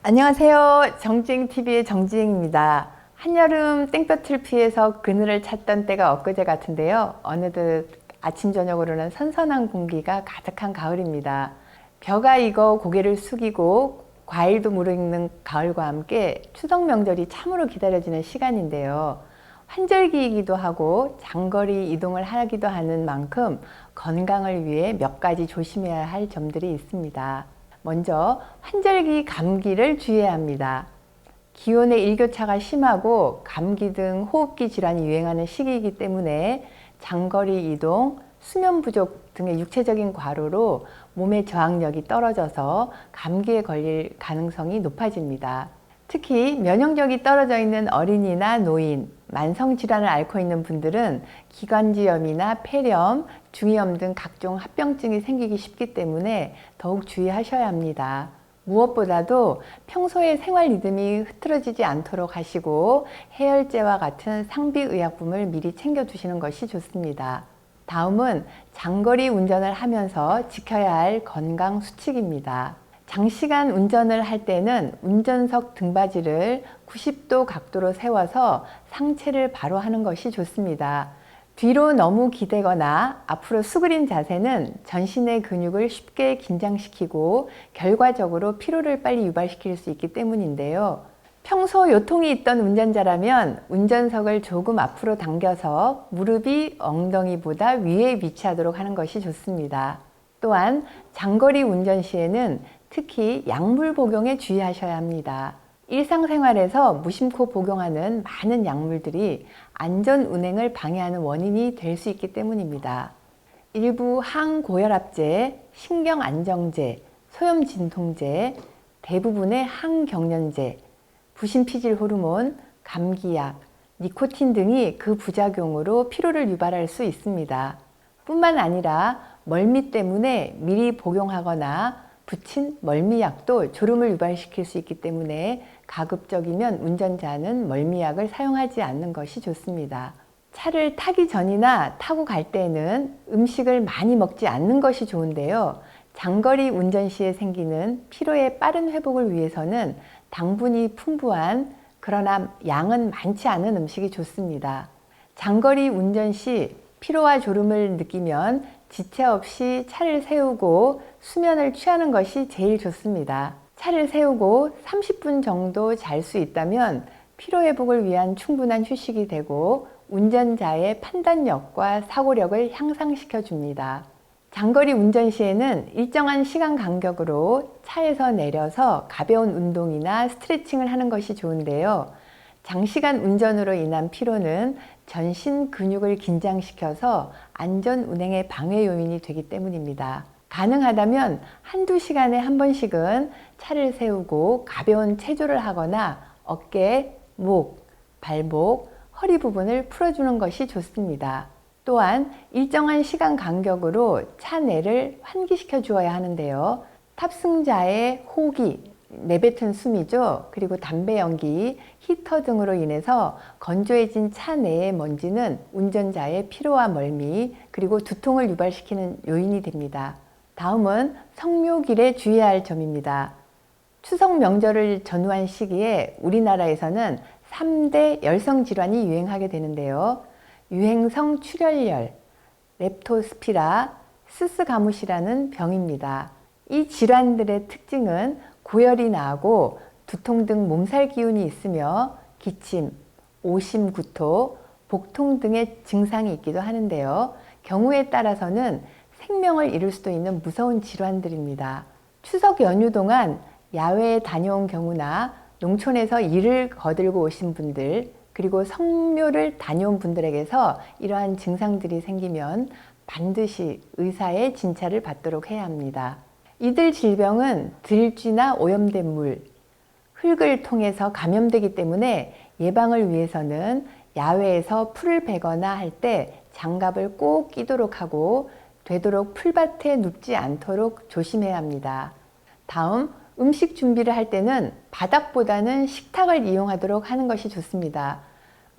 안녕하세요. 정지행TV의 정지행입니다. 한여름 땡볕을 피해서 그늘을 찾던 때가 엊그제 같은데요. 어느덧 아침 저녁으로는 선선한 공기가 가득한 가을입니다. 벼가 익어 고개를 숙이고 과일도 무르익는 가을과 함께 추석 명절이 참으로 기다려지는 시간인데요. 환절기이기도 하고 장거리 이동을 하기도 하는 만큼 건강을 위해 몇 가지 조심해야 할 점들이 있습니다. 먼저 환절기 감기를 주의해야 합니다. 기온의 일교차가 심하고 감기 등 호흡기 질환이 유행하는 시기이기 때문에 장거리 이동, 수면 부족 등의 육체적인 과로로 몸의 저항력이 떨어져서 감기에 걸릴 가능성이 높아집니다. 특히 면역력이 떨어져 있는 어린이나 노인, 만성질환을 앓고 있는 분들은 기관지염이나 폐렴, 중이염 등 각종 합병증이 생기기 쉽기 때문에 더욱 주의하셔야 합니다. 무엇보다도 평소에 생활 리듬이 흐트러지지 않도록 하시고 해열제와 같은 상비의약품을 미리 챙겨두시는 것이 좋습니다. 다음은 장거리 운전을 하면서 지켜야 할 건강 수칙입니다. 장시간 운전을 할 때는 운전석 등받이를 90도 각도로 세워서 상체를 바로 하는 것이 좋습니다. 뒤로 너무 기대거나 앞으로 수그린 자세는 전신의 근육을 쉽게 긴장시키고 결과적으로 피로를 빨리 유발시킬 수 있기 때문인데요. 평소 요통이 있던 운전자라면 운전석을 조금 앞으로 당겨서 무릎이 엉덩이보다 위에 위치하도록 하는 것이 좋습니다. 또한 장거리 운전 시에는 특히 약물 복용에 주의하셔야 합니다. 일상생활에서 무심코 복용하는 많은 약물들이 안전 운행을 방해하는 원인이 될 수 있기 때문입니다. 일부 항고혈압제, 신경안정제, 소염진통제, 대부분의 항경련제, 부신피질 호르몬, 감기약, 니코틴 등이 그 부작용으로 피로를 유발할 수 있습니다. 뿐만 아니라 멀미 때문에 미리 복용하거나 붙인 멀미약도 졸음을 유발시킬 수 있기 때문에 가급적이면 운전자는 멀미약을 사용하지 않는 것이 좋습니다. 차를 타기 전이나 타고 갈 때에는 음식을 많이 먹지 않는 것이 좋은데요. 장거리 운전 시에 생기는 피로의 빠른 회복을 위해서는 당분이 풍부한 그러나 양은 많지 않은 음식이 좋습니다. 장거리 운전 시 피로와 졸음을 느끼면 지체 없이 차를 세우고 수면을 취하는 것이 제일 좋습니다. 차를 세우고 30분 정도 잘 수 있다면 피로회복을 위한 충분한 휴식이 되고 운전자의 판단력과 사고력을 향상시켜 줍니다. 장거리 운전 시에는 일정한 시간 간격으로 차에서 내려서 가벼운 운동이나 스트레칭을 하는 것이 좋은데요. 장시간 운전으로 인한 피로는 전신 근육을 긴장시켜서 안전 운행의 방해 요인이 되기 때문입니다. 가능하다면 한두 시간에 한 번씩은 차를 세우고 가벼운 체조를 하거나 어깨, 목, 발목, 허리 부분을 풀어주는 것이 좋습니다. 또한 일정한 시간 간격으로 차 내를 환기시켜 주어야 하는데요. 탑승자의 호기, 내뱉은 숨이죠. 그리고 담배 연기, 히터 등으로 인해서 건조해진 차 내의 먼지는 운전자의 피로와 멀미, 그리고 두통을 유발시키는 요인이 됩니다. 다음은 성묘길에 주의해야 할 점입니다. 추석 명절을 전후한 시기에 우리나라에서는 3대 열성질환이 유행하게 되는데요. 유행성 출혈열, 렙토스피라, 스스가무시라는 병입니다. 이 질환들의 특징은 고열이 나고 두통 등 몸살 기운이 있으며 기침, 오심, 구토, 복통 등의 증상이 있기도 하는데요. 경우에 따라서는 생명을 잃을 수도 있는 무서운 질환들입니다. 추석 연휴 동안 야외에 다녀온 경우나 농촌에서 일을 거들고 오신 분들, 그리고 성묘를 다녀온 분들에게서 이러한 증상들이 생기면 반드시 의사의 진찰을 받도록 해야 합니다. 이들 질병은 들쥐나 오염된 물, 흙을 통해서 감염되기 때문에 예방을 위해서는 야외에서 풀을 베거나 할 때 장갑을 꼭 끼도록 하고 되도록 풀밭에 눕지 않도록 조심해야 합니다. 다음, 음식 준비를 할 때는 바닥보다는 식탁을 이용하도록 하는 것이 좋습니다.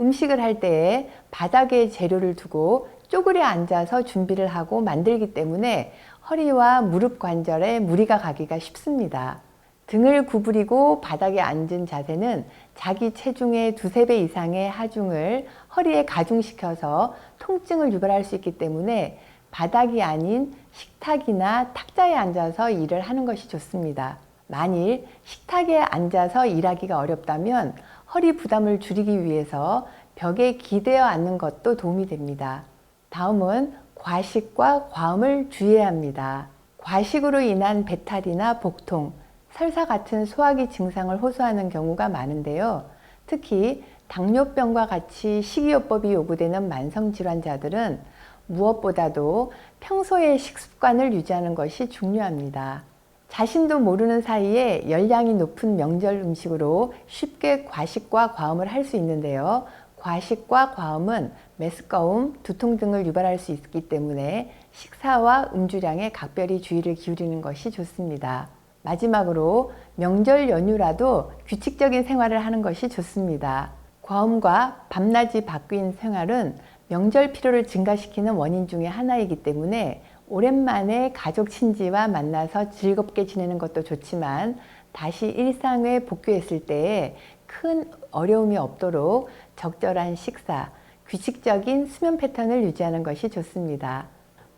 음식을 할 때에 바닥에 재료를 두고 쪼그려 앉아서 준비를 하고 만들기 때문에 허리와 무릎 관절에 무리가 가기가 쉽습니다. 등을 구부리고 바닥에 앉은 자세는 자기 체중의 2~3배 이상의 하중을 허리에 가중시켜서 통증을 유발할 수 있기 때문에 바닥이 아닌 식탁이나 탁자에 앉아서 일을 하는 것이 좋습니다. 만일 식탁에 앉아서 일하기가 어렵다면 허리 부담을 줄이기 위해서 벽에 기대어 앉는 것도 도움이 됩니다. 다음은 과식과 과음을 주의해야 합니다. 과식으로 인한 배탈이나 복통, 설사 같은 소화기 증상을 호소하는 경우가 많은데요. 특히 당뇨병과 같이 식이요법이 요구되는 만성질환자들은 무엇보다도 평소의 식습관을 유지하는 것이 중요합니다. 자신도 모르는 사이에 열량이 높은 명절 음식으로 쉽게 과식과 과음을 할 수 있는데요. 과식과 과음은 메스꺼움, 두통 등을 유발할 수 있기 때문에 식사와 음주량에 각별히 주의를 기울이는 것이 좋습니다. 마지막으로 명절 연휴라도 규칙적인 생활을 하는 것이 좋습니다. 과음과 밤낮이 바뀐 생활은 명절 피로를 증가시키는 원인 중에 하나이기 때문에 오랜만에 가족 친지와 만나서 즐겁게 지내는 것도 좋지만 다시 일상에 복귀했을 때에 큰 어려움이 없도록 적절한 식사, 규칙적인 수면 패턴을 유지하는 것이 좋습니다.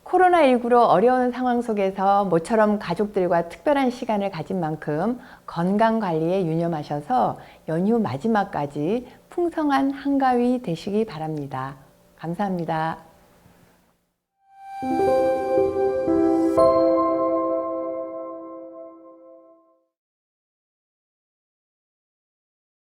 코로나19로 어려운 상황 속에서 모처럼 가족들과 특별한 시간을 가진 만큼 건강관리에 유념하셔서 연휴 마지막까지 풍성한 한가위 되시기 바랍니다. 감사합니다.